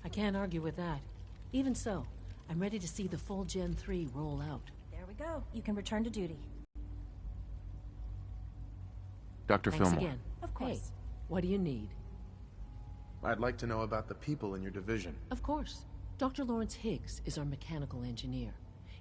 I can't argue with that. Even so, I'm ready to see the full Gen 3 roll out. There we go. You can return to duty. Dr. Thanks Fillmore. again. Of course. Hey, what do you need? I'd like to know about the people in your division. Of course. Dr. Lawrence Higgs is our mechanical engineer.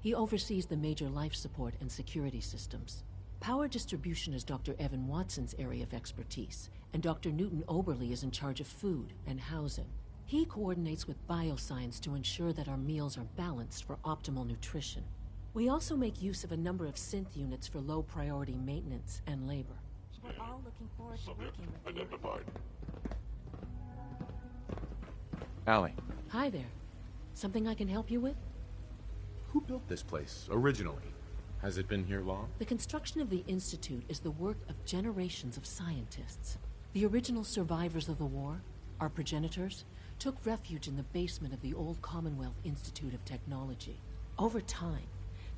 He oversees the major life support and security systems. Power distribution is Dr. Evan Watson's area of expertise, and Dr. Newton Oberly is in charge of food and housing. He coordinates with bioscience to ensure that our meals are balanced for optimal nutrition. We also make use of a number of synth units for low-priority maintenance and labor. We're all looking forward to working with you. Identified. Allie. Hi there. Something I can help you with? Who built this place, originally? Has it been here long? The construction of the Institute is the work of generations of scientists. The original survivors of the war, our progenitors, took refuge in the basement of the old Commonwealth Institute of Technology. Over time,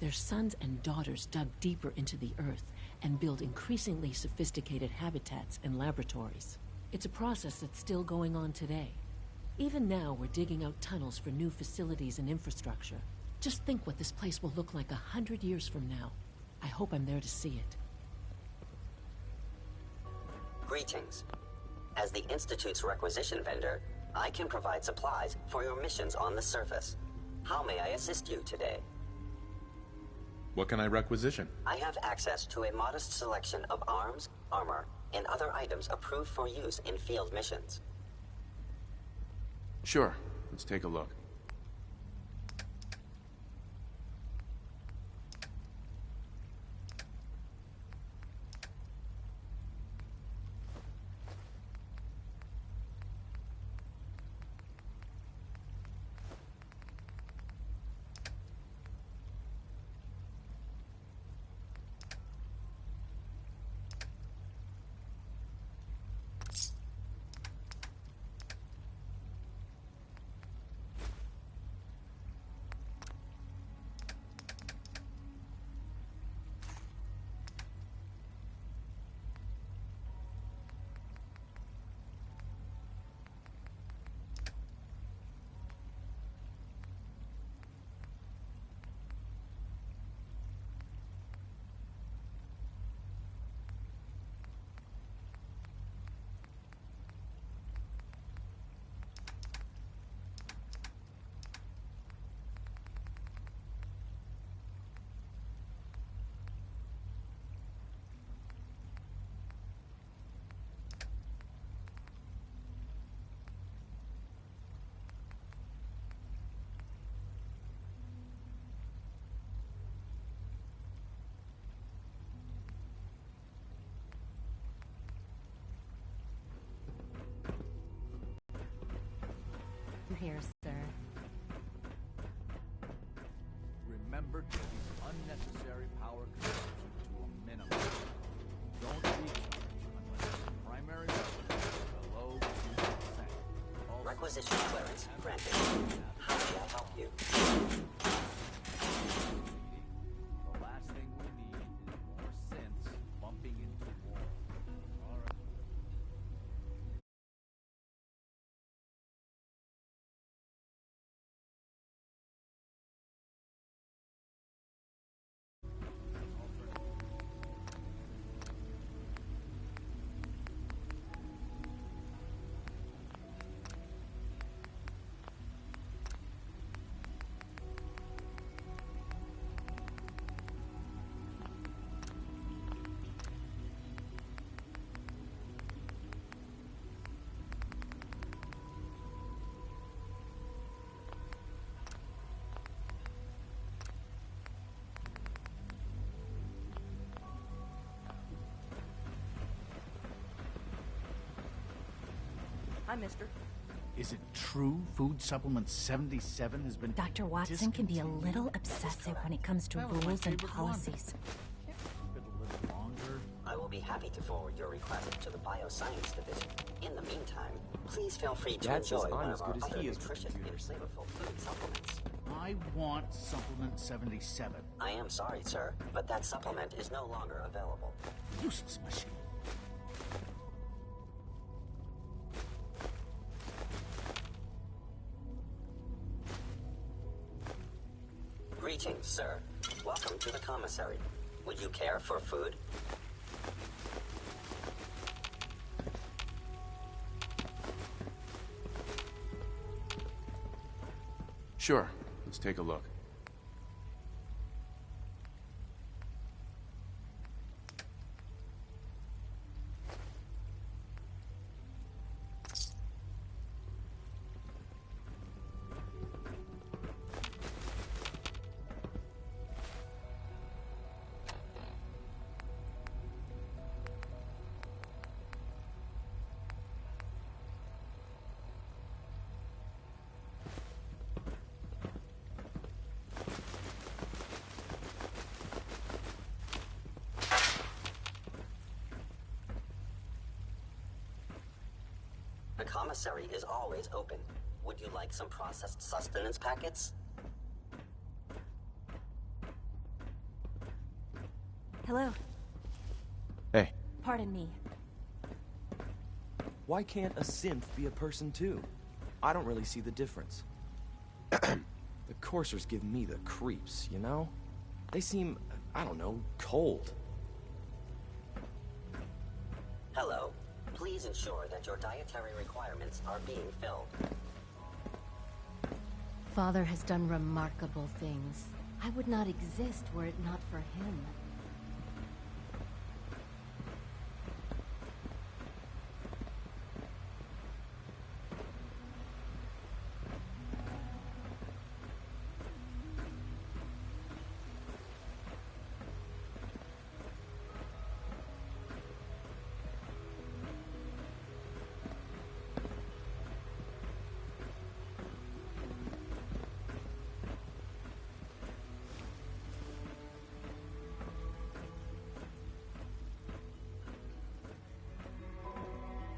their sons and daughters dug deeper into the earth and built increasingly sophisticated habitats and laboratories. It's a process that's still going on today. Even now, we're digging out tunnels for new facilities and infrastructure. Just think what this place will look like 100 years from now. I hope I'm there to see it. Greetings. As the Institute's requisition vendor, I can provide supplies for your missions on the surface. How may I assist you today? What can I requisition? I have access to a modest selection of arms, armor, and other items approved for use in field missions. Sure, let's take a look. Here, sir. Remember to keep unnecessary power consumption to a minimum. Don't recharge unless the primary weapon is below 2%. Requisition clearance granted. How may I help you? The last thing we need is more synths bumping into walls. All right. Hi, mister. Is it true Food Supplement 77 has been Dr. Watson can be a little obsessive when it comes to That was my rules and favorite one. policies. Keep it a little longer? I will be happy to forward your request to the Bioscience Division. In the meantime, please feel free to Dad says enjoy I'm one as of our good as other he is with nutritious and computers. flavorful food supplements. I want Supplement 77. I am sorry, sir, but that supplement is no longer available. Useless machine. Greetings, sir. Welcome to the commissary. Would you care for food? Sure. Let's take a look. The commissary is always open. Would you like some processed sustenance packets? Hello. Hey, Pardon me. Why can't a synth be a person too? I don't really see the difference. The coursers give me the creeps, you know? They seem, I don't know, cold. Hello. Please ensure that your dietary requirements are being filled. Father has done remarkable things. I would not exist were it not for him.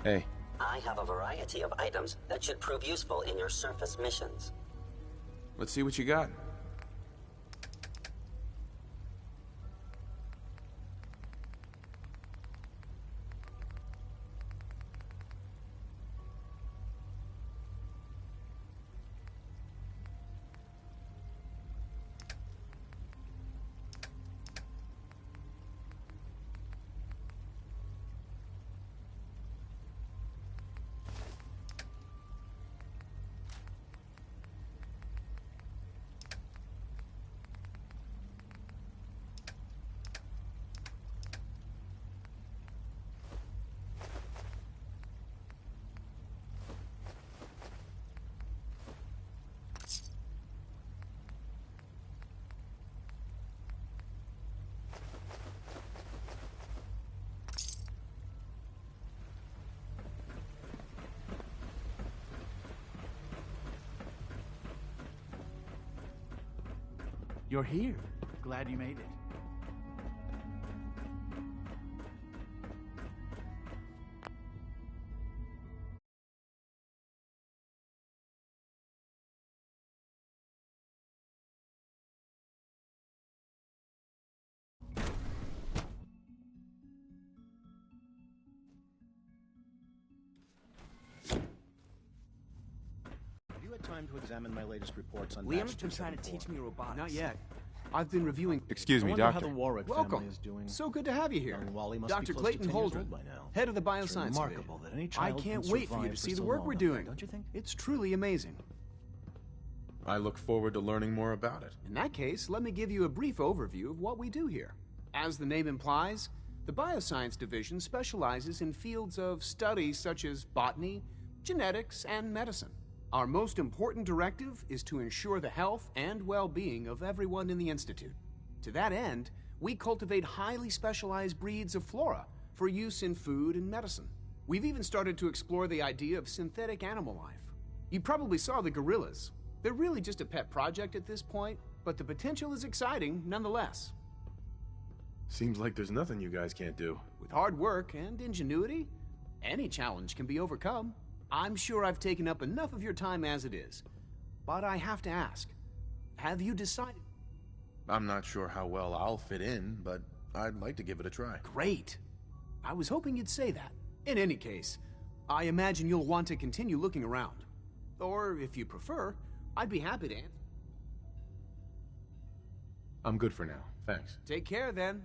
hey. I have a variety of items that should prove useful in your surface missions. Let's see what you got. You're here. Glad you made it. Have you had time to examine my latest reports on Liam's been trying to teach me robotics. Not yet. I've been reviewing... Excuse I me, wonder how Doctor. the Warwick Welcome. family is doing. So good to have you here. Young Wally must Dr. be close Clayton to 10 years Holdren, old by now. head of the It's Bioscience remarkable Division. that any I child can't can wait for you survive to for see the so work long we're up doing. there, don't you think? It's truly amazing. I look forward to learning more about it. In that case, let me give you a brief overview of what we do here. As the name implies, the Bioscience Division specializes in fields of study such as botany, genetics, and medicine. Our most important directive is to ensure the health and well-being of everyone in the Institute. To that end, we cultivate highly specialized breeds of flora for use in food and medicine. We've even started to explore the idea of synthetic animal life. You probably saw the gorillas. They're really just a pet project at this point, but the potential is exciting nonetheless. Seems like there's nothing you guys can't do. With hard work and ingenuity, any challenge can be overcome. I'm sure I've taken up enough of your time as it is, but I have to ask, have you decided? I'm not sure how well I'll fit in, but I'd like to give it a try. Great. I was hoping you'd say that. In any case, I imagine you'll want to continue looking around. Or, if you prefer, I'd be happy to answer. I'm good for now. Thanks. Take care, then.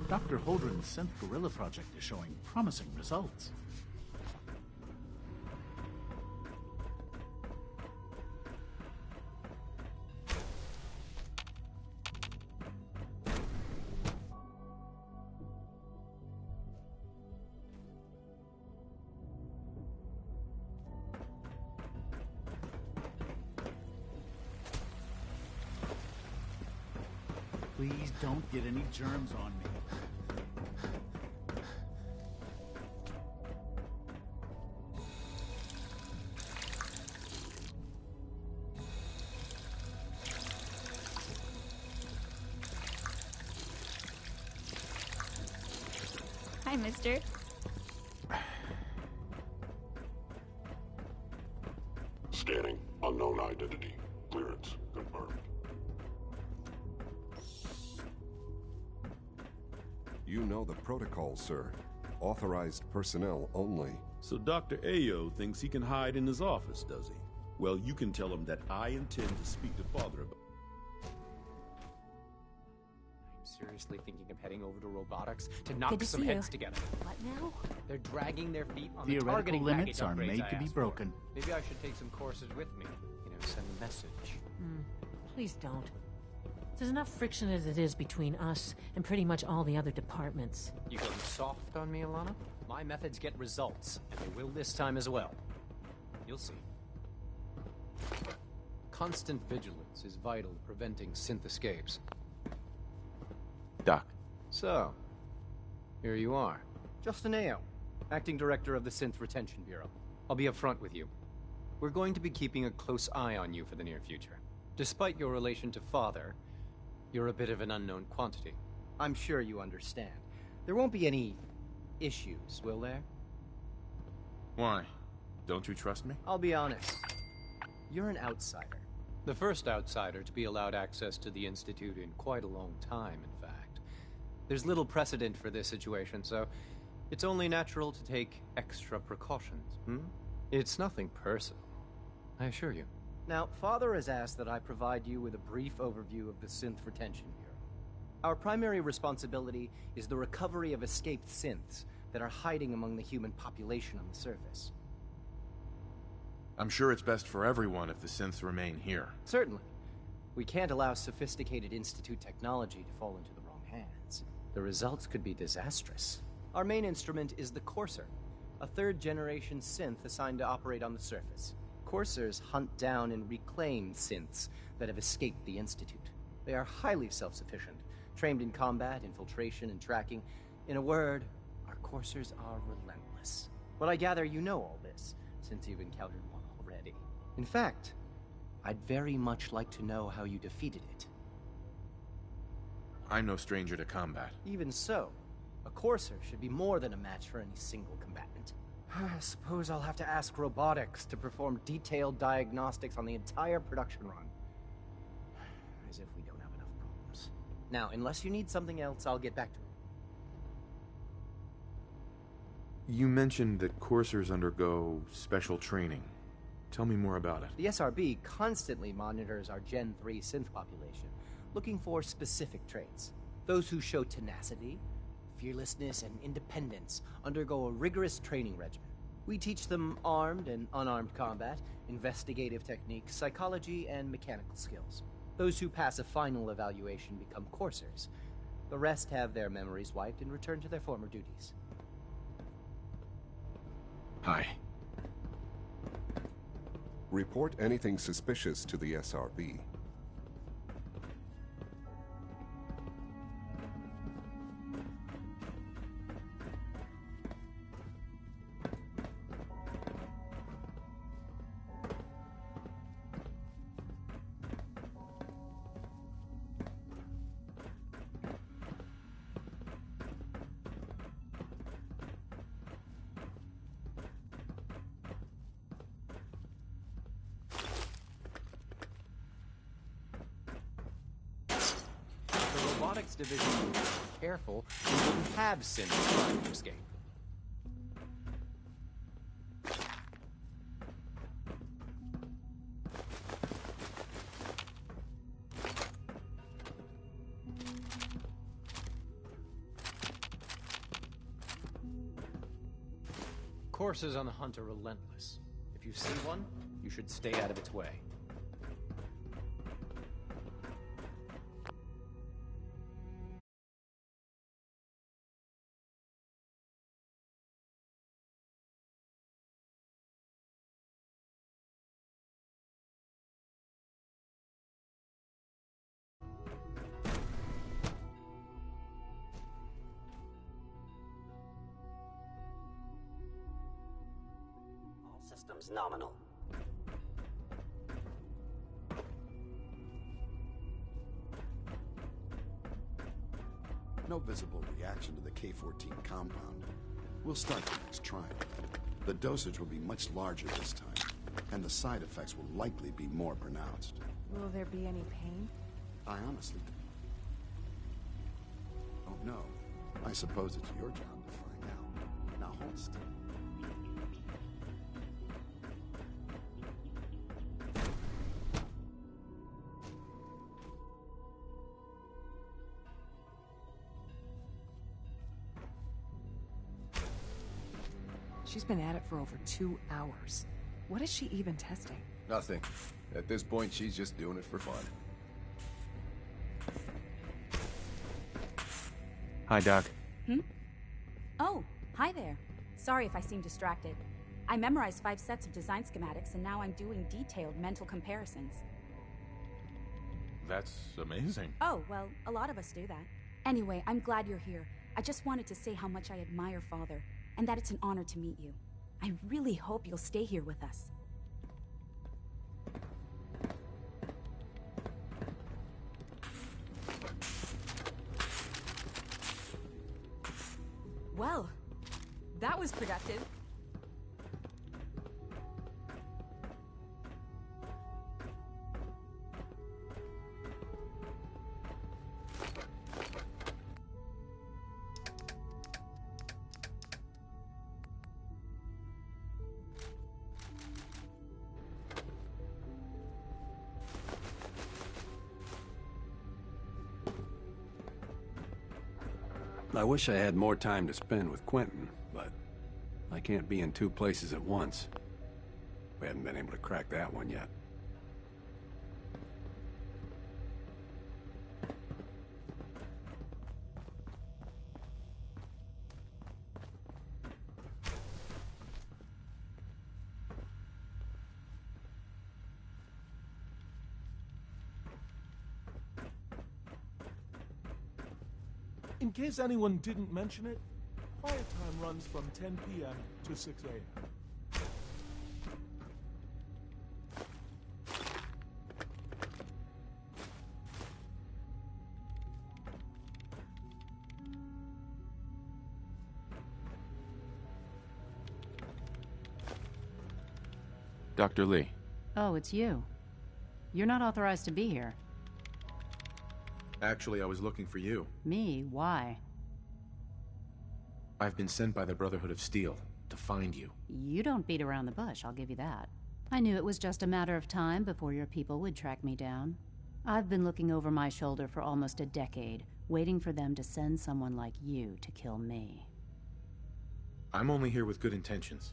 Dr. Holdren's Synth Gorilla project is showing promising results. Please don't get any germs on me. Hi, mister. Scanning. Unknown identity. Clearance confirmed. You know the protocol, sir. Authorized personnel only. So Dr. Ayo thinks he can hide in his office, does he? Well, you can tell him that I intend to speak to Father about... I'm seriously thinking of heading over to robotics to knock Good to some see heads you. together. What now? They're dragging their feet on the Theoretical targeting limits package are upgrades made I to be asked for. broken. Maybe I should take some courses with me. You know, send a message. Please don't. There's enough friction as it is between us and pretty much all the other departments. You going soft on me, Alana? My methods get results, and they will this time as well. You'll see. Constant vigilance is vital to preventing synth escapes. Doc. So, here you are. Justin Ayo, Acting Director of the Synth Retention Bureau. I'll be upfront with you. We're going to be keeping a close eye on you for the near future. Despite your relation to Father, you're a bit of an unknown quantity. I'm sure you understand. There won't be any issues, will there? Why? Don't you trust me? I'll be honest. You're an outsider. The first outsider to be allowed access to the Institute in quite a long time, in fact. There's little precedent for this situation, so it's only natural to take extra precautions, It's nothing personal, I assure you. Now, Father has asked that I provide you with a brief overview of the Synth Retention Bureau. Our primary responsibility is the recovery of escaped synths that are hiding among the human population on the surface. I'm sure it's best for everyone if the synths remain here. Certainly. We can't allow sophisticated Institute technology to fall into the wrong hands. The results could be disastrous. Our main instrument is the Courser, a third-generation synth assigned to operate on the surface. Coursers hunt down and reclaim synths that have escaped the Institute. They are highly self-sufficient, trained in combat, infiltration, and tracking. In a word, our Coursers are relentless. Well, I gather you know all this, since you've encountered one already. In fact, I'd very much like to know how you defeated it. I'm no stranger to combat. Even so, a Courser should be more than a match for any single combatant. I suppose I'll have to ask robotics to perform detailed diagnostics on the entire production run. As if we don't have enough problems. Now, unless you need something else, I'll get back to it. You mentioned that coursers undergo special training. Tell me more about it. The SRB constantly monitors our Gen 3 synth population, looking for specific traits. Those who show tenacity, fearlessness, and independence undergo a rigorous training regimen. We teach them armed and unarmed combat, investigative techniques, psychology, and mechanical skills. Those who pass a final evaluation become coursers. The rest have their memories wiped and return to their former duties. Hi. Report anything suspicious to the SRB. Robotics division would be careful, we wouldn't have synths trying to escape. coursers on the hunt are relentless. If you see one, you should stay out of its way. Systems nominal. No visible reaction to the K-14 compound. We'll start the next trial. The dosage will be much larger this time, and the side effects will likely be more pronounced. Will there be any pain? I honestly don't know. I suppose it's your job to find out. Now hold still. She's been at it for over 2 hours. What is she even testing? Nothing. At this point, she's just doing it for fun. Hi, Doc. Oh, hi there. Sorry if I seem distracted. I memorized 5 sets of design schematics, and now I'm doing detailed mental comparisons. That's amazing. Oh, well, a lot of us do that. Anyway, I'm glad you're here. I just wanted to say how much I admire Father, and that it's an honor to meet you. I really hope you'll stay here with us. Well, that was productive. I wish I had more time to spend with Quentin, but I can't be in 2 places at once. We haven't been able to crack that one yet. In case anyone didn't mention it, quiet time runs from 10 p.m. to 6 a.m. Dr. Lee. Oh, it's you. You're not authorized to be here. Actually, I was looking for you. Me? Why? I've been sent by the Brotherhood of Steel to find you. You don't beat around the bush, I'll give you that. I knew it was just a matter of time before your people would track me down. I've been looking over my shoulder for almost a decade, waiting for them to send someone like you to kill me. I'm only here with good intentions.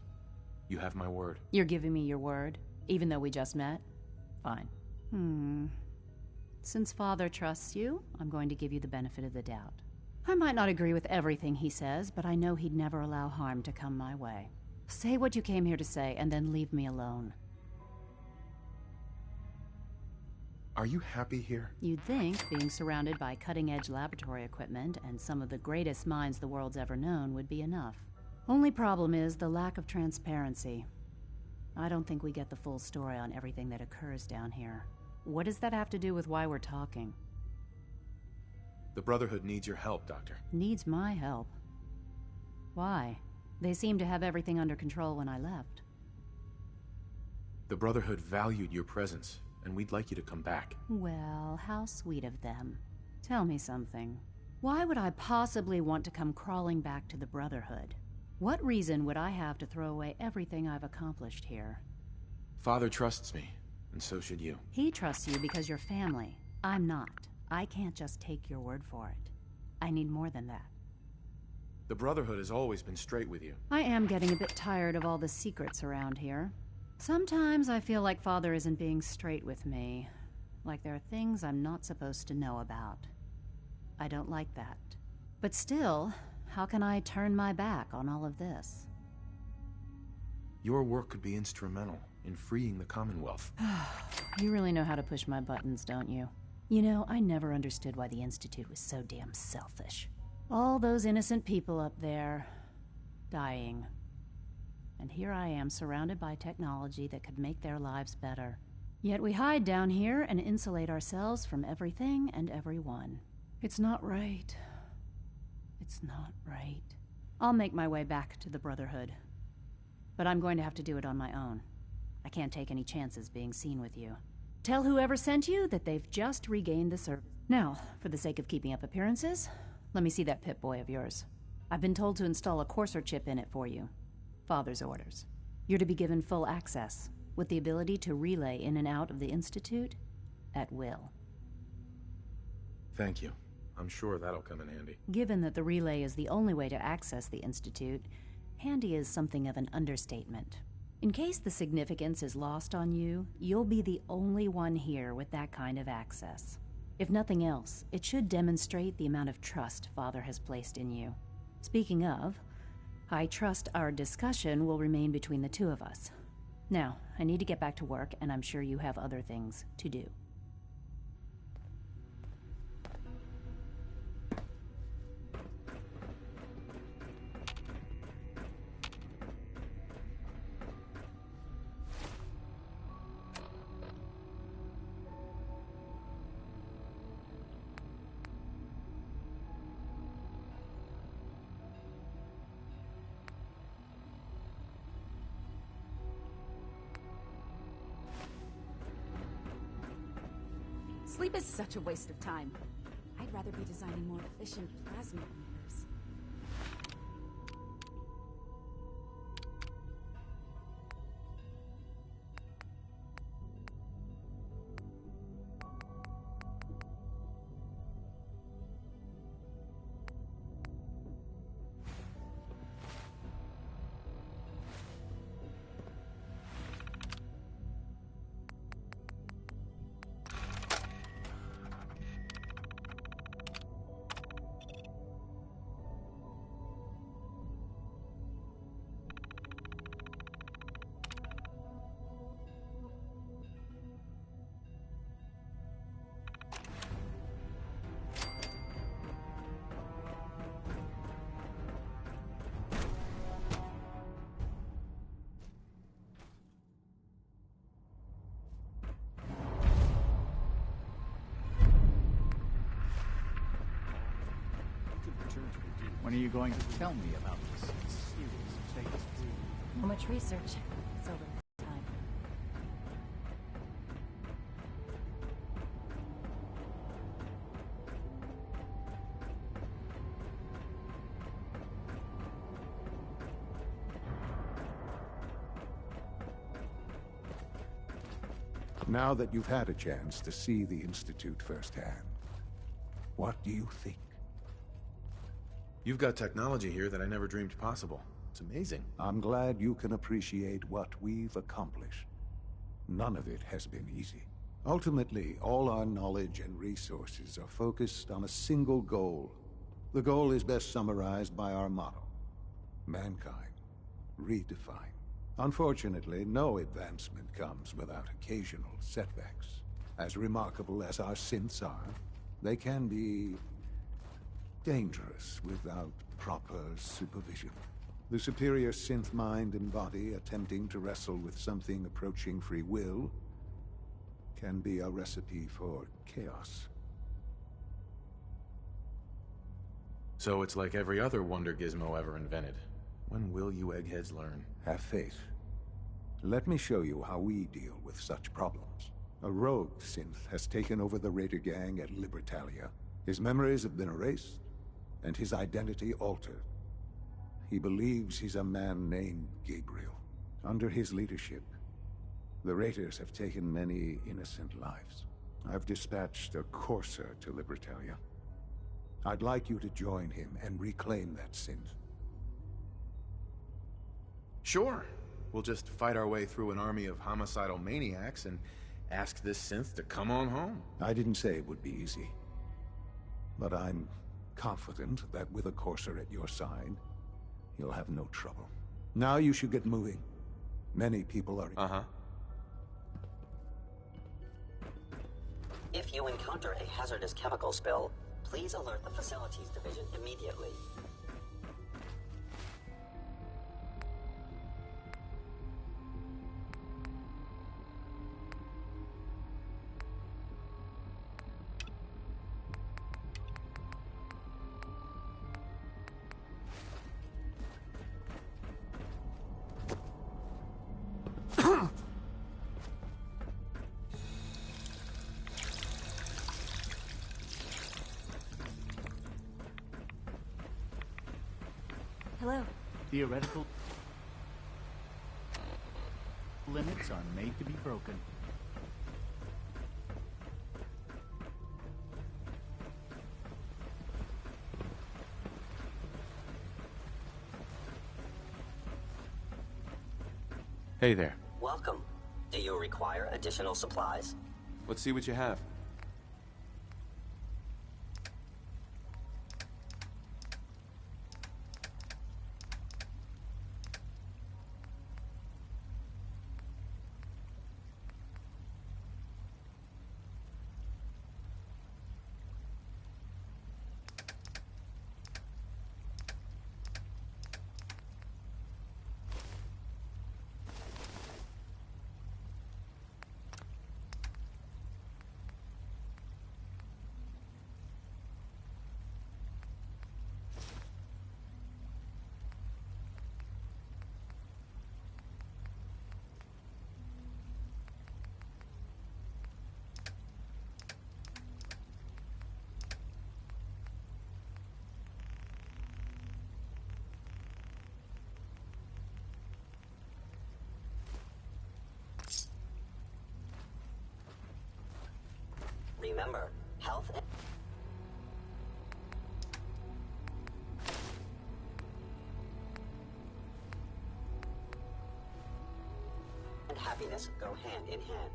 You have my word. You're giving me your word, even though we just met? Fine. Since Father trusts you, I'm going to give you the benefit of the doubt. I might not agree with everything he says, but I know he'd never allow harm to come my way. Say what you came here to say, and then leave me alone. Are you happy here? You'd think being surrounded by cutting-edge laboratory equipment and some of the greatest minds the world's ever known would be enough. Only problem is the lack of transparency. I don't think we get the full story on everything that occurs down here. What does that have to do with why we're talking? The Brotherhood needs your help, Doctor. Needs my help? Why? They seemed to have everything under control when I left. The Brotherhood valued your presence, and we'd like you to come back. Well, how sweet of them. Tell me something. Why would I possibly want to come crawling back to the Brotherhood? What reason would I have to throw away everything I've accomplished here? Father trusts me, and so should you. He trusts you because you're family. I'm not. I can't just take your word for it. I need more than that. The Brotherhood has always been straight with you. I am getting a bit tired of all the secrets around here. Sometimes I feel like Father isn't being straight with me. Like there are things I'm not supposed to know about. I don't like that. But still, how can I turn my back on all of this? Your work could be instrumental in freeing the Commonwealth. You really know how to push my buttons, don't you? You know, I never understood why the Institute was so damn selfish. All those innocent people up there, dying. And here I am, surrounded by technology that could make their lives better. Yet we hide down here and insulate ourselves from everything and everyone. It's not right. It's not right. I'll make my way back to the Brotherhood. But I'm going to have to do it on my own. I can't take any chances being seen with you. Tell whoever sent you that they've just regained the service. Now, for the sake of keeping up appearances, let me see that Pip-Boy of yours. I've been told to install a Courser chip in it for you. Father's orders. You're to be given full access, with the ability to relay in and out of the Institute at will. Thank you. I'm sure that'll come in handy. Given that the relay is the only way to access the Institute, handy is something of an understatement. In case the significance is lost on you, you'll be the only one here with that kind of access. If nothing else, it should demonstrate the amount of trust Father has placed in you. Speaking of, I trust our discussion will remain between the two of us. Now, I need to get back to work, and I'm sure you have other things to do. Sleep is such a waste of time. I'd rather be designing more efficient plasma emitters. When are you going to tell me about this series of Vegas? How much research? So little time. Now that you've had a chance to see the Institute firsthand, what do you think? You've got technology here that I never dreamed possible. It's amazing. I'm glad you can appreciate what we've accomplished. None of it has been easy. Ultimately, all our knowledge and resources are focused on a single goal. The goal is best summarized by our motto: mankind, redefined. Unfortunately, no advancement comes without occasional setbacks. As remarkable as our synths are, they can be dangerous without proper supervision. The superior synth mind and body attempting to wrestle with something approaching free will can be a recipe for chaos. So it's like every other wonder gizmo ever invented. When will you eggheads learn? Have faith. Let me show you how we deal with such problems. A rogue synth has taken over the Raider gang at Libertalia. His memories have been erased, and his identity altered. He believes he's a man named Gabriel. Under his leadership, the Raiders have taken many innocent lives. I've dispatched a Courser to Libertalia. I'd like you to join him and reclaim that synth. Sure. We'll just fight our way through an army of homicidal maniacs and ask this synth to come on home. I didn't say it would be easy. But I'm confident that with a Courser at your side, you'll have no trouble. Now you should get moving. Many people are... Uh-huh. If you encounter a hazardous chemical spill, please alert the Facilities Division immediately. Hello. Theoretical limits are made to be broken. Hey there. Welcome. Do you require additional supplies? Let's see what you have. Remember, health and happiness go hand in hand.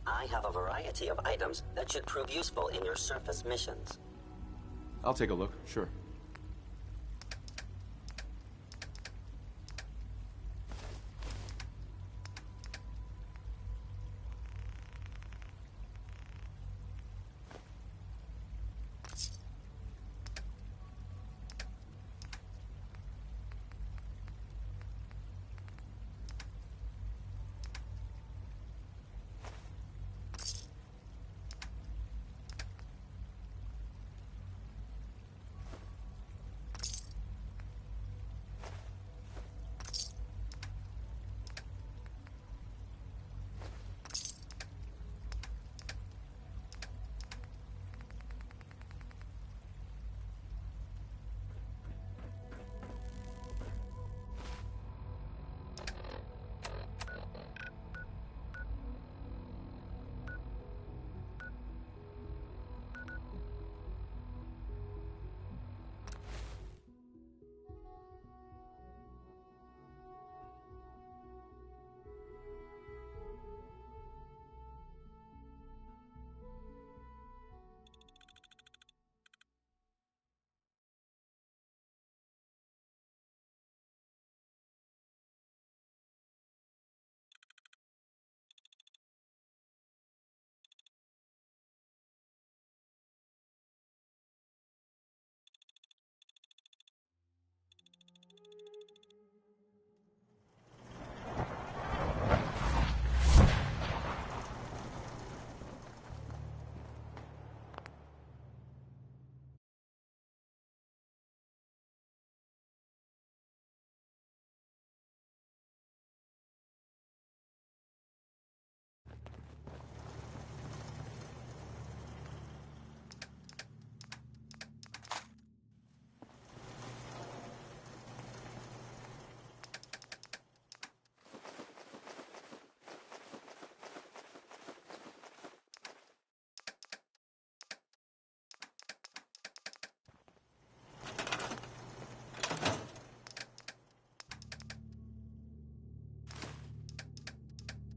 I have a variety of items that should prove useful in your surface missions. I'll take a look, sure.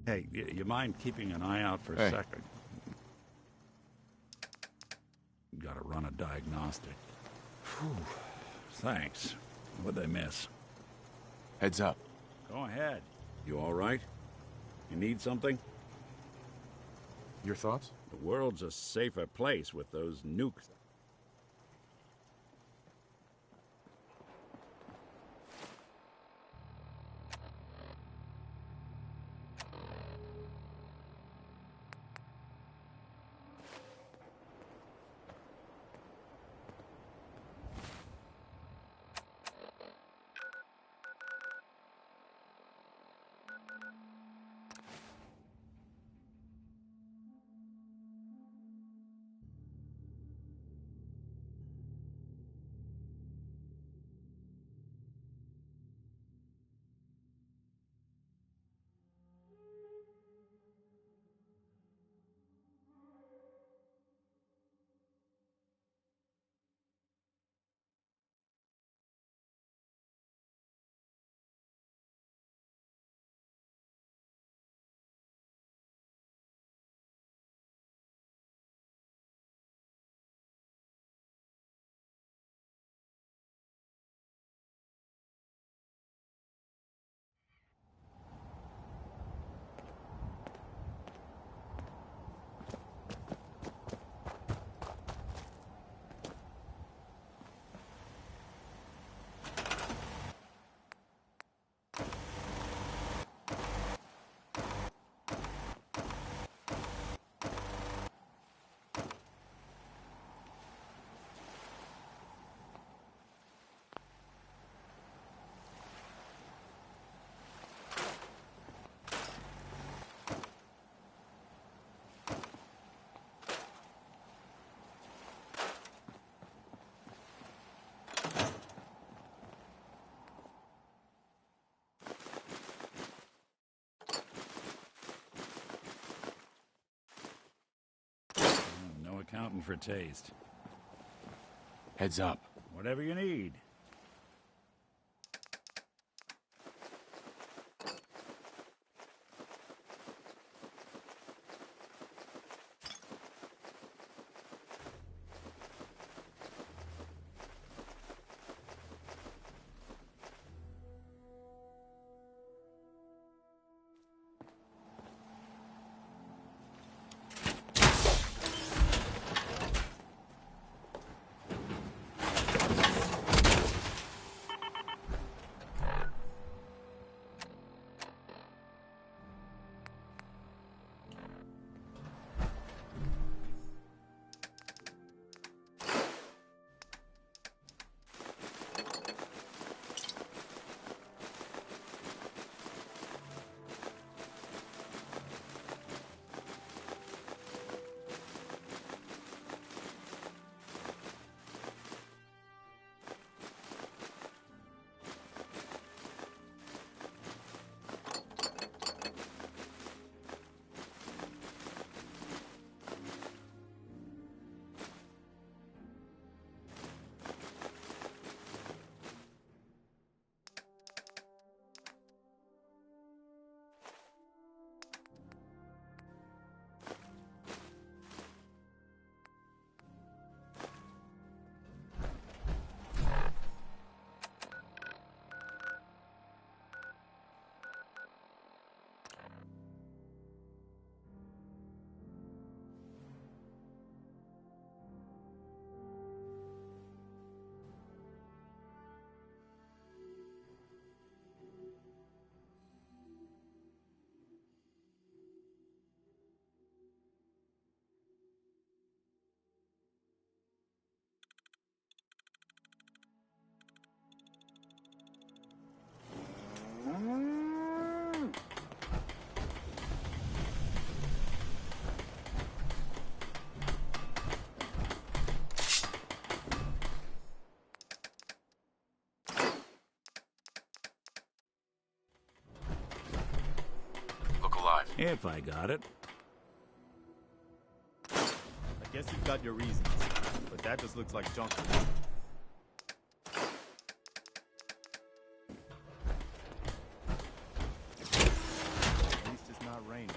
Hey, you mind keeping an eye out for a Hey. second? Gotta run a diagnostic. Whew. Thanks. What'd they miss? Heads up. Go ahead. You all right? You need something? Your thoughts? The world's a safer place with those nukes. No accounting for taste. Heads up. Whatever you need. If I got it. I guess you've got your reasons, but that just looks like junk. At least it's not raining.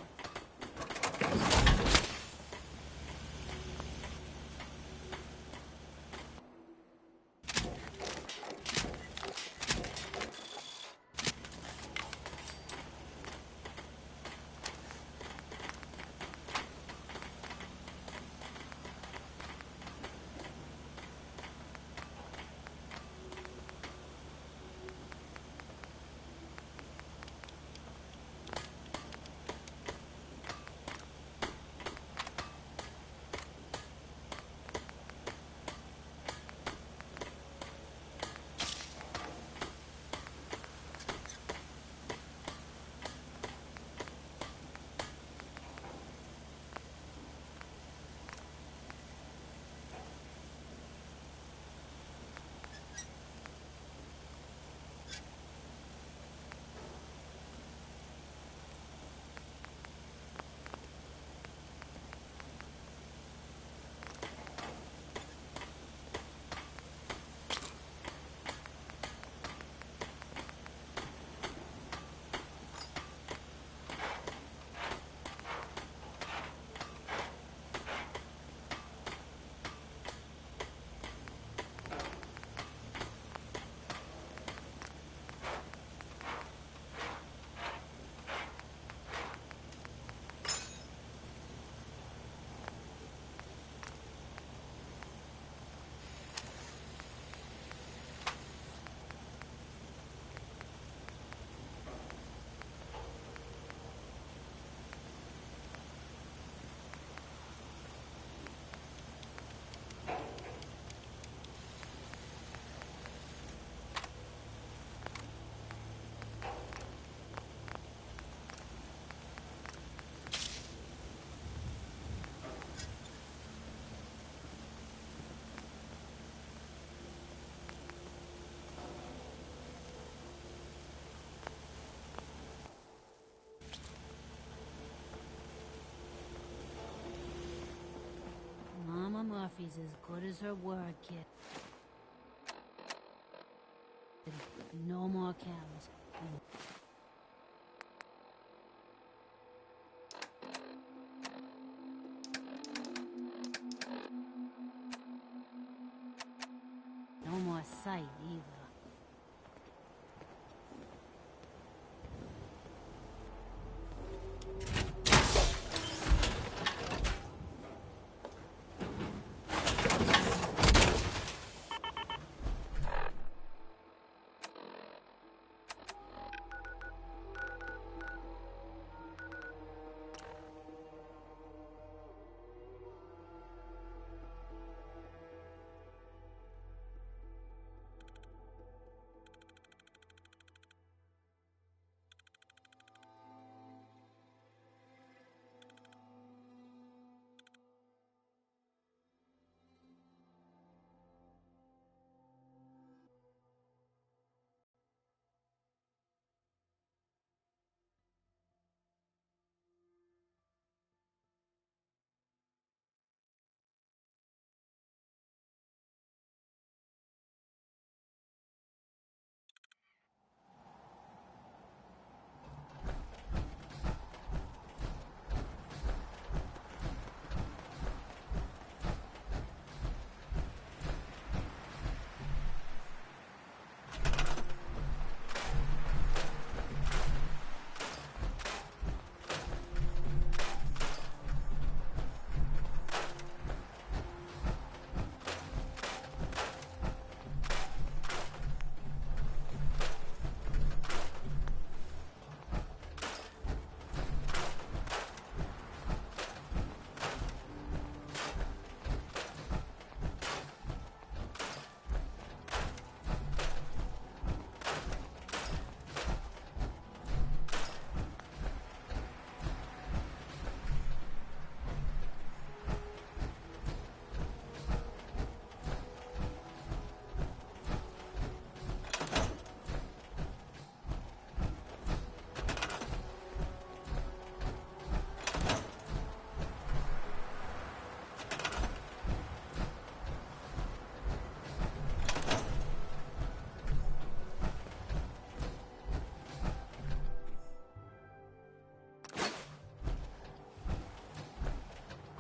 is her word, kid. No more cows. No more sight either.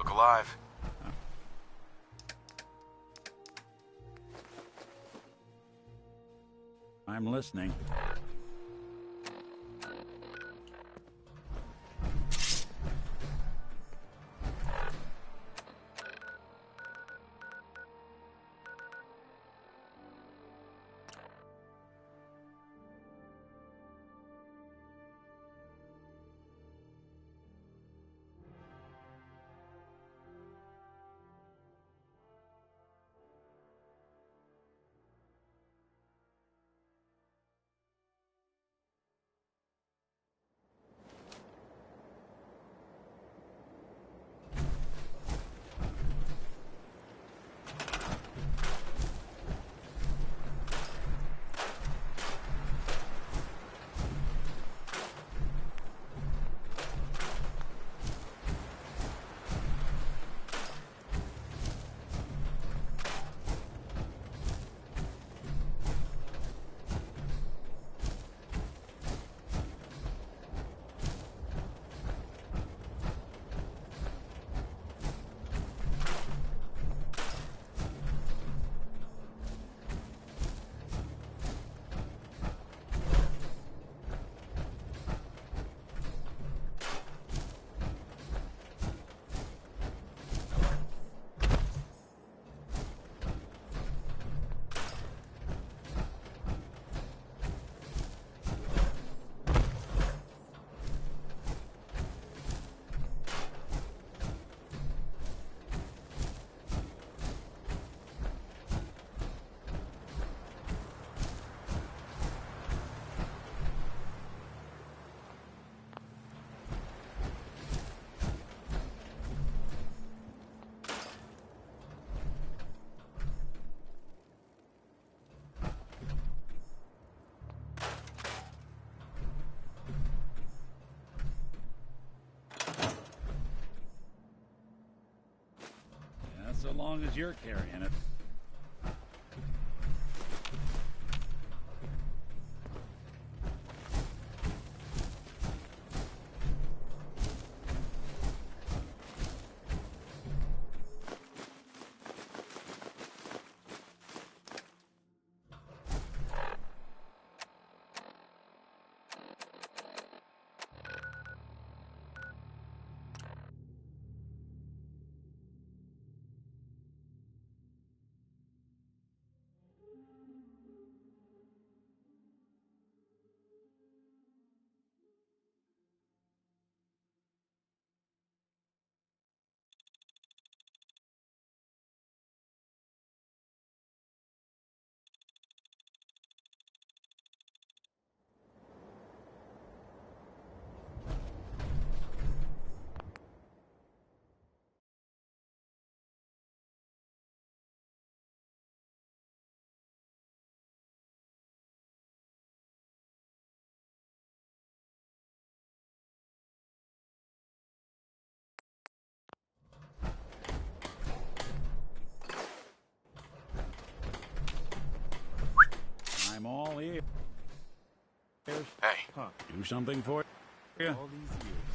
Alive. I'm listening. So long as you're carrying it. I'm all ears. Hey. Huh. Do something for you? All these years.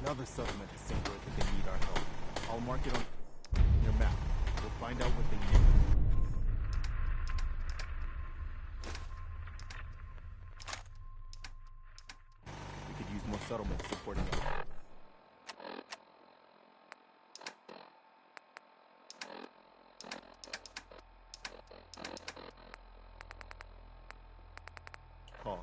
Another settlement is saying that they need our help. I'll mark it on your map. We'll find out what they need. We could use more settlements supporting us. Pause.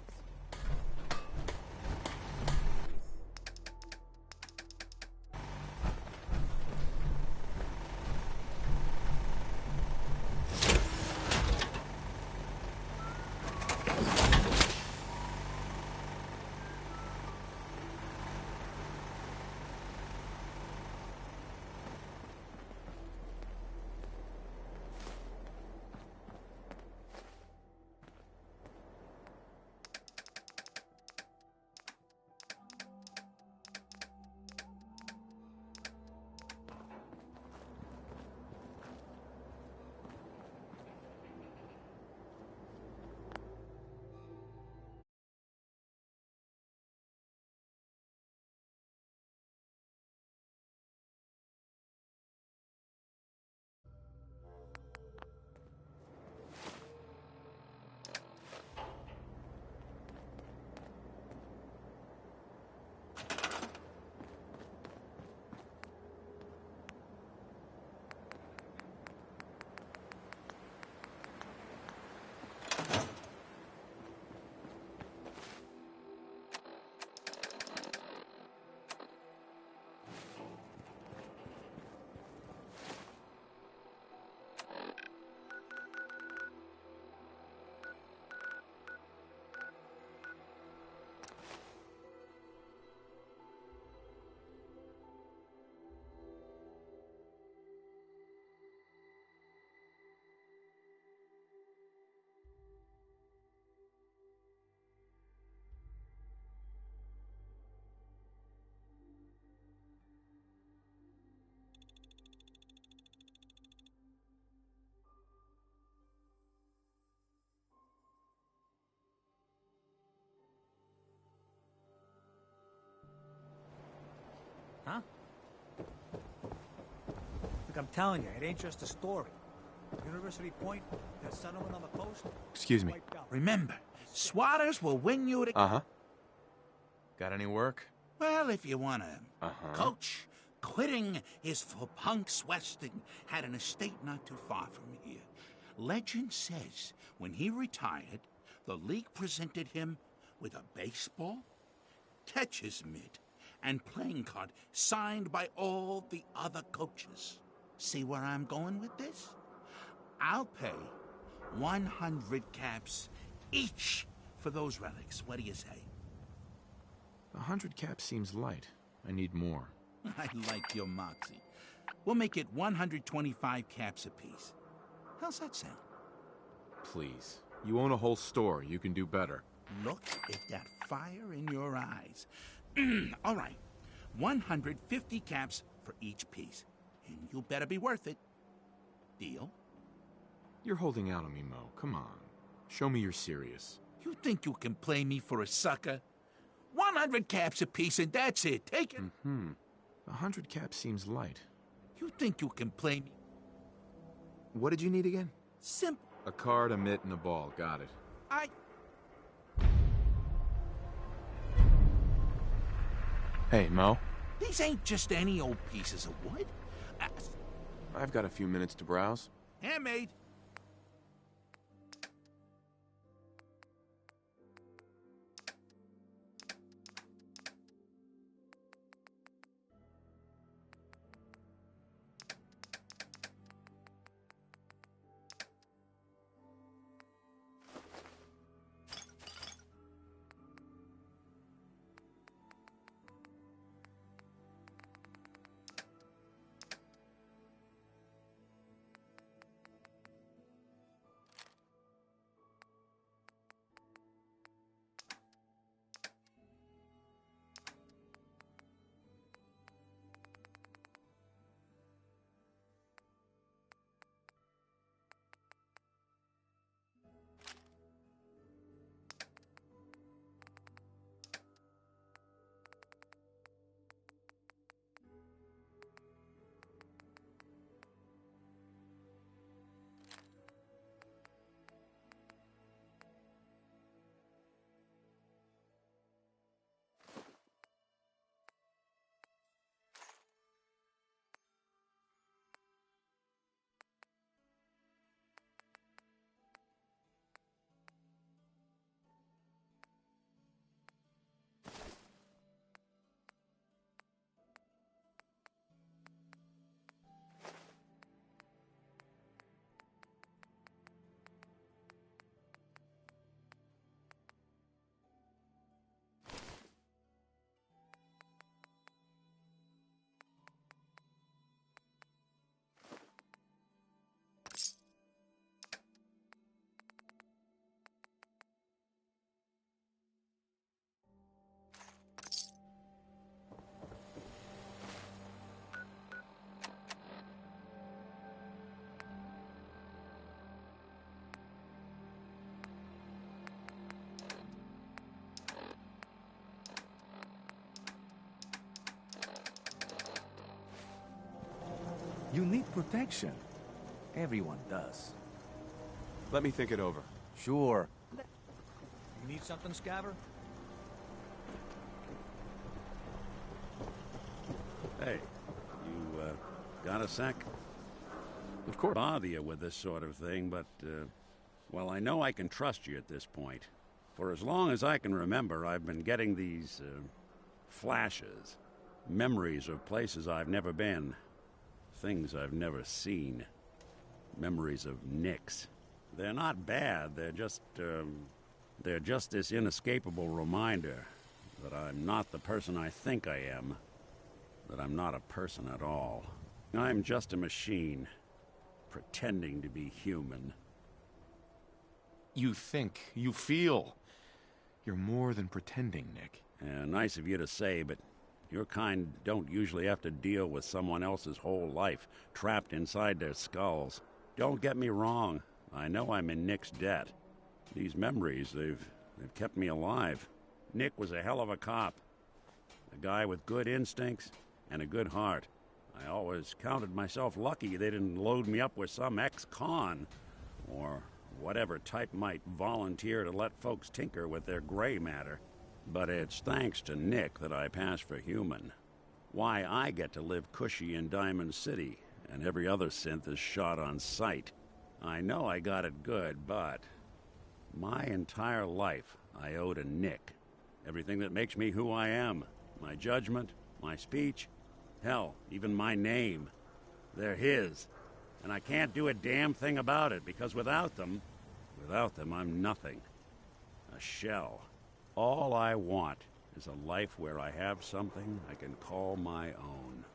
Huh? Look, I'm telling you, it ain't just a story. University Point, that settlement on the coast. Excuse me. Remember, swatters will win you to... Uh-huh. Got any work? Well, if you want to coach, quitting is for punks Weston had an estate not too far from here. Legend says when he retired, the league presented him with a baseball, catcher's mitt, and playing card signed by all the other coaches. See where I'm going with this? I'll pay 100 caps each for those relics. What do you say? 100 caps seems light. I need more. I like your moxie. We'll make it 125 caps apiece. How's that sound? Please. You own a whole store. You can do better. Look, if that fire in your eyes. All right, 150 caps for each piece. And you better be worth it. Deal? You're holding out on me, Mo. Come on. Show me you're serious. You think you can play me for a sucker? 100 caps apiece and that's it. Take it. 100 caps seems light. You think you can play me? What did you need again? Simple. A card, a mitt, and a ball. Got it. Hey, Mo. These ain't just any old pieces of wood. I've got a few minutes to browse. Handmade. You need protection. Everyone does. Let me think it over. Sure. You need something, Scaver? Hey, you, got a sec? Of course. Bother you with this sort of thing, but, well, I know I can trust you at this point. For as long as I can remember, I've been getting these, flashes. Memories of places I've never been. Things I've never seen. Memories of Nix. They're not bad, they're just this inescapable reminder that I'm not the person I think I am. That I'm not a person at all. I'm just a machine, pretending to be human. You think, you feel. You're more than pretending, Nick. Nice of you to say, but your kind don't usually have to deal with someone else's whole life trapped inside their skulls. Don't get me wrong. I know I'm in Nick's debt. These memories, they've kept me alive. Nick was a hell of a cop. A guy with good instincts and a good heart. I always counted myself lucky they didn't load me up with some ex-con or whatever type might volunteer to let folks tinker with their gray matter. But it's thanks to Nick that I pass for human. Why I get to live cushy in Diamond City, and every other synth is shot on sight. I know I got it good, but my entire life I owe to Nick. Everything that makes me who I am. My judgment, my speech, hell, even my name. They're his. And I can't do a damn thing about it, because without them, I'm nothing. A shell. All I want is a life where I have something I can call my own.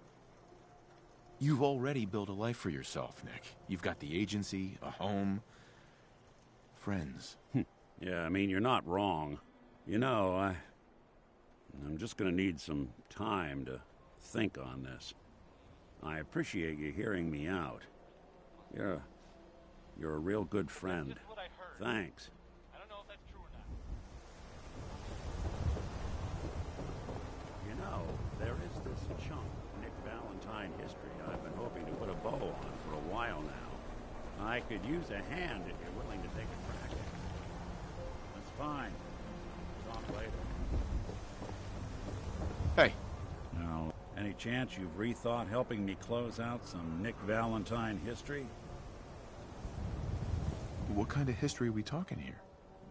You've already built a life for yourself, Nick. You've got the agency, a home, friends. Yeah, I mean, you're not wrong. You know, I'm just gonna need some time to think on this. I appreciate you hearing me out. You're a real good friend. Thanks. I don't know if that's true or not. You know, there is this chunk of Nick Valentine history I've been hoping to put a bow on for a while now. I could use a hand if you're willing to take a crack at it. That's fine. Talk later. Hey. Now, any chance you've rethought helping me close out some Nick Valentine history? What kind of history are we talking here?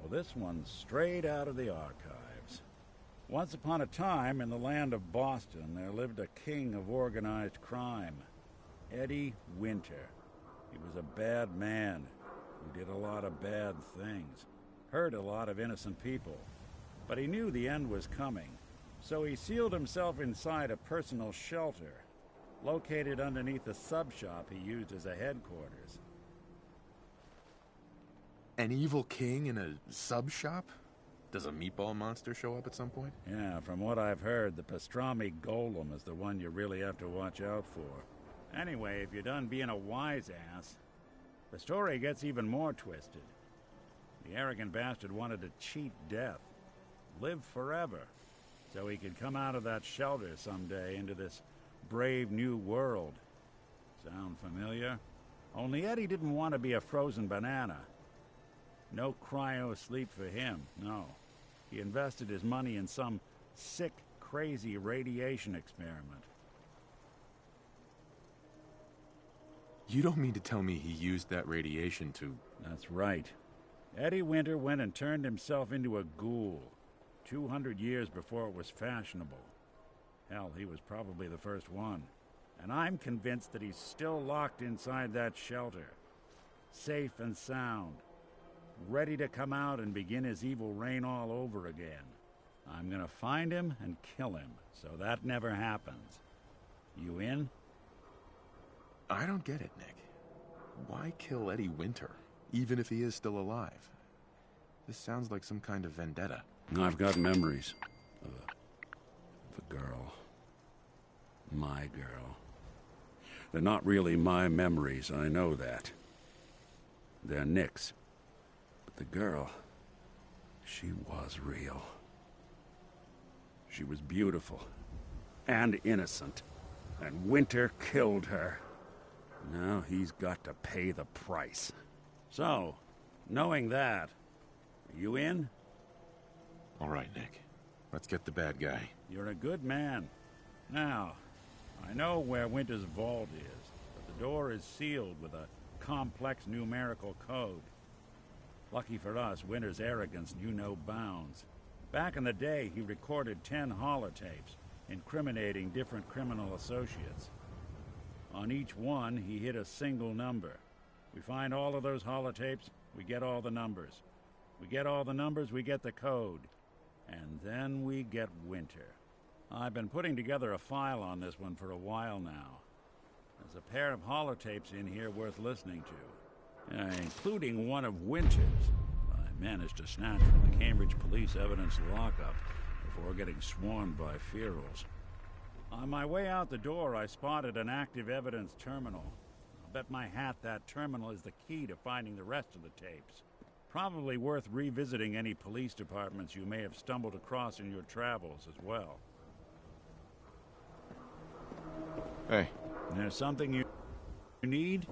Well, this one's straight out of the archives. Once upon a time, in the land of Boston, there lived a king of organized crime, Eddie Winter. He was a bad man who did a lot of bad things, hurt a lot of innocent people. But he knew the end was coming, so he sealed himself inside a personal shelter, located underneath a sub-shop he used as a headquarters. An evil king in a sub-shop? Does a meatball monster show up at some point? Yeah, from what I've heard, the pastrami golem is the one you really have to watch out for. Anyway, if you're done being a wise ass, the story gets even more twisted. The arrogant bastard wanted to cheat death, live forever, so he could come out of that shelter someday into this brave new world. Sound familiar? Only Eddie didn't want to be a frozen banana. No cryo sleep for him, no. He invested his money in some sick, crazy radiation experiment. You don't mean to tell me he used that radiation to... That's right. Eddie Winter went and turned himself into a ghoul, 200 years before it was fashionable. Hell, he was probably the first one. And I'm convinced that he's still locked inside that shelter, safe and sound, ready to come out and begin his evil reign all over again. I'm gonna find him and kill him, so that never happens. You in? I don't get it, Nick. Why kill Eddie Winter, even if he is still alive? This sounds like some kind of vendetta. I've got memories of a girl. My girl. They're not really my memories, I know that. They're Nick's. But the girl, she was real. She was beautiful and innocent, and Winter killed her. Now he's got to pay the price. So, knowing that, are you in? All right, Nick. Let's get the bad guy. You're a good man. Now, I know where Winter's vault is, but the door is sealed with a complex numerical code. Lucky for us, Winter's arrogance knew no bounds. Back in the day, he recorded 10 holotapes, incriminating different criminal associates. On each one, he hit a single number. We find all of those holotapes, we get all the numbers. We get all the numbers, we get the code. And then we get Winter. I've been putting together a file on this one for a while now. There's a pair of holotapes in here worth listening to, including one of Winter's. I managed to snatch from the Cambridge Police evidence lockup before getting swarmed by ferals. On my way out the door, I spotted an active evidence terminal. I'll bet my hat that terminal is the key to finding the rest of the tapes. Probably worth revisiting any police departments you may have stumbled across in your travels as well. Hey. There's something you need?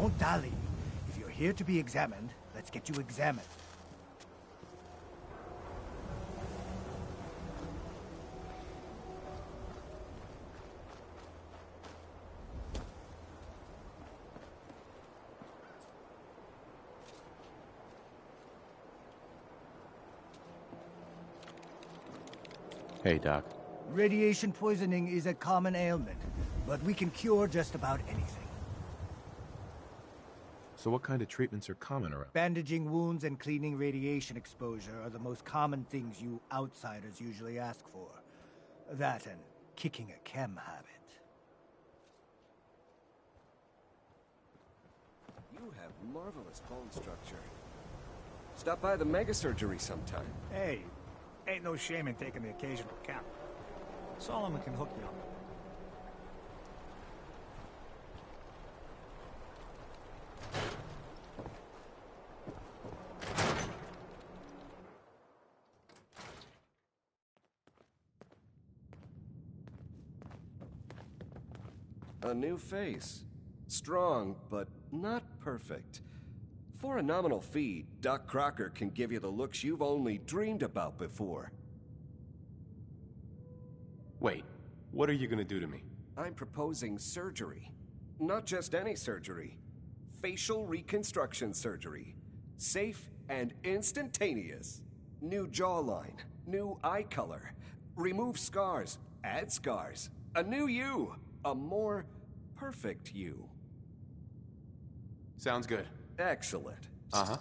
Don't dally. If you're here to be examined, let's get you examined. Hey, Doc. Radiation poisoning is a common ailment, but we can cure just about anything. So what kind of treatments are common around? Bandaging wounds and cleaning radiation exposure are the most common things you outsiders usually ask for. That and kicking a chem habit. You have marvelous bone structure. Stop by the mega surgery sometime. Hey, ain't no shame in taking the occasional cap. Solomon can hook you up. A new face. Strong, but not perfect. For a nominal fee, Doc Crocker can give you the looks you've only dreamed about before. Wait, what are you gonna do to me? I'm proposing surgery. Not just any surgery. Facial reconstruction surgery. Safe and instantaneous. New jawline, new eye color. Remove scars, add scars. A new you. A more perfect you. Sounds good. Excellent. Uh-huh.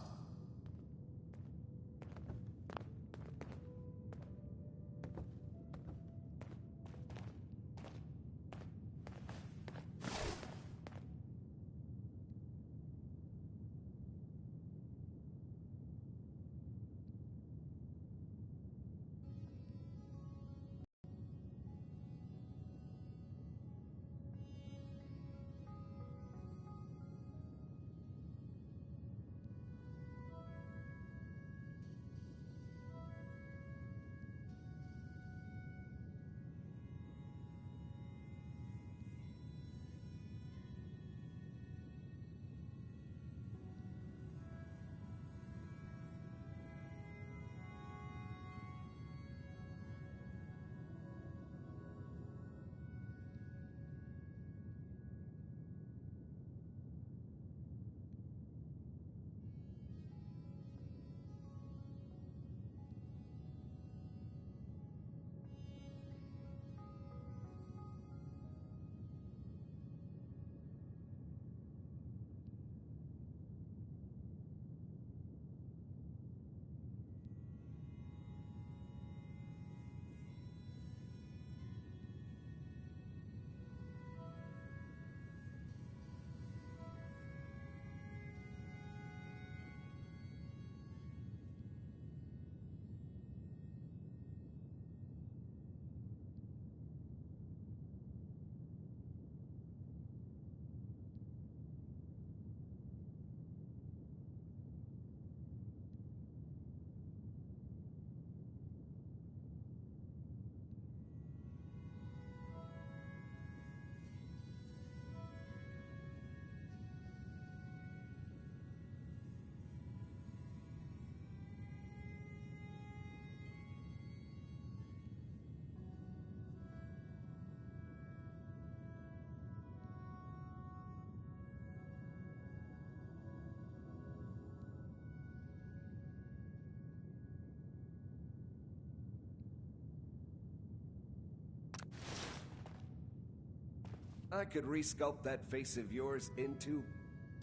I could resculpt that face of yours into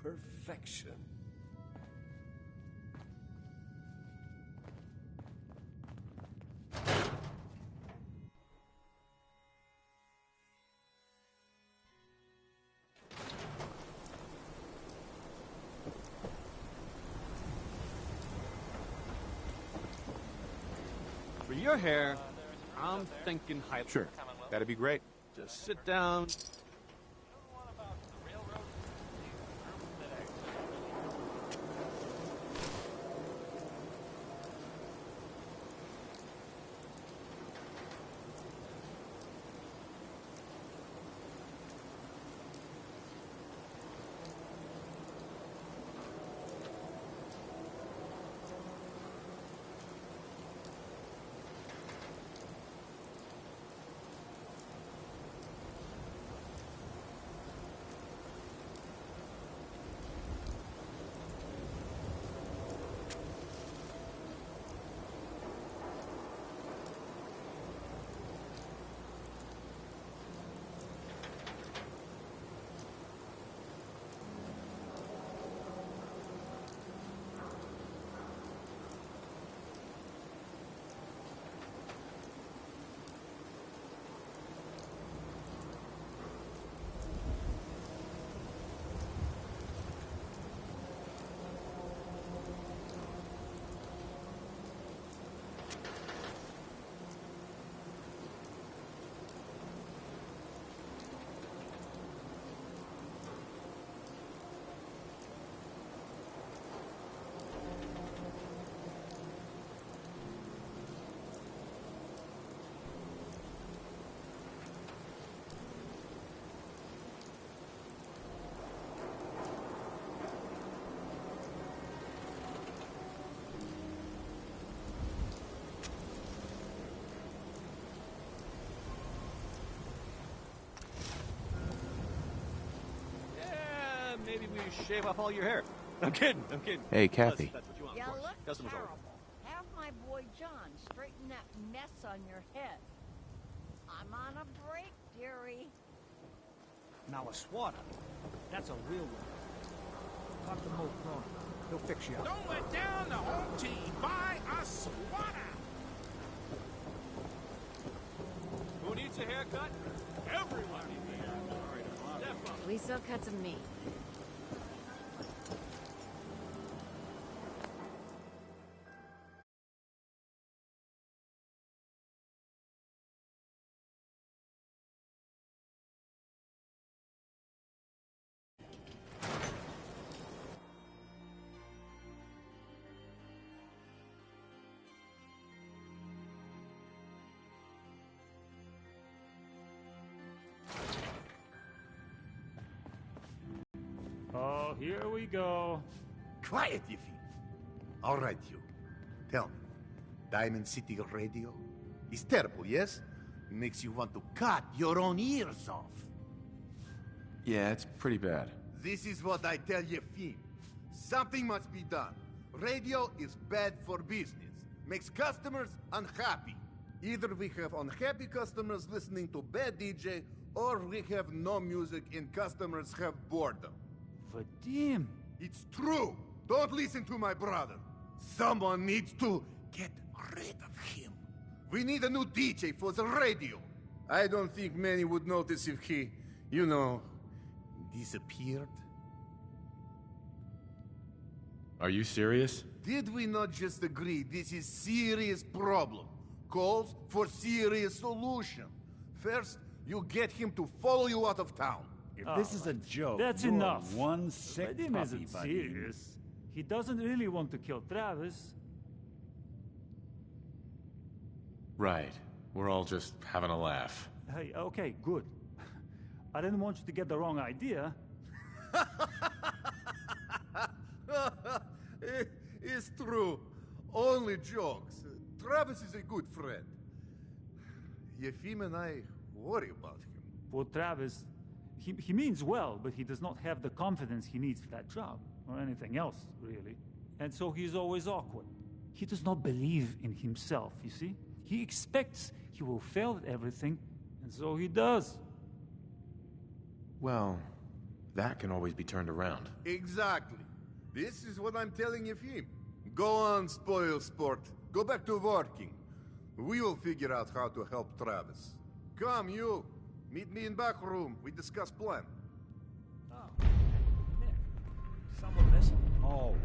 perfection. For your hair, I'm thinking highlight. Sure, that'd be great. Just sit down. you shave off all your hair. I'm kidding. Hey, Kathy. That's what you want, You of course. look Customers terrible. always. Have my boy John straighten that mess on your head. I'm on a break, dearie. Now a swatter. That's a real one. Talk to Mo Cronin. He'll fix you up. Don't let down the home team. Buy a swatter. Who needs a haircut? Everyone. We sell cuts of meat. Oh, here we go. Quiet, Yiffy. All right, you. Tell me, Diamond City Radio is terrible, yes? Makes you want to cut your own ears off. Yeah, it's pretty bad. This is what I tell Yiffy. Something must be done. Radio is bad for business. Makes customers unhappy. Either we have unhappy customers listening to bad DJ, or we have no music and customers have boredom. Vadim! It's true! Don't listen to my brother. Someone needs to get rid of him. We need a new DJ for the radio. I don't think many would notice if he, disappeared. Are you serious? Did we not just agree this is serious problem? Calls for serious solution. First, you get him to follow you out of town. If this is a joke, That's you're enough. one sick Vadim puppy, isn't buddy. serious. He doesn't really want to kill Travis. Right. We're all just having a laugh. Hey, okay, good. I didn't want you to get the wrong idea. It's true. Only jokes. Travis is a good friend. Yefim and I worry about him. For Travis, he means well, but he does not have the confidence he needs for that job, or anything else, really. And so he's always awkward. He does not believe in himself, you see? He expects he will fail at everything, and so he does. Well, that can always be turned around. Exactly. This is what I'm telling Yefim. Go on, spoil sport. Go back to working. We will figure out how to help Travis. Come, you. Meet me in back room. We discuss plan. Oh, Nick. Someone missing? Always.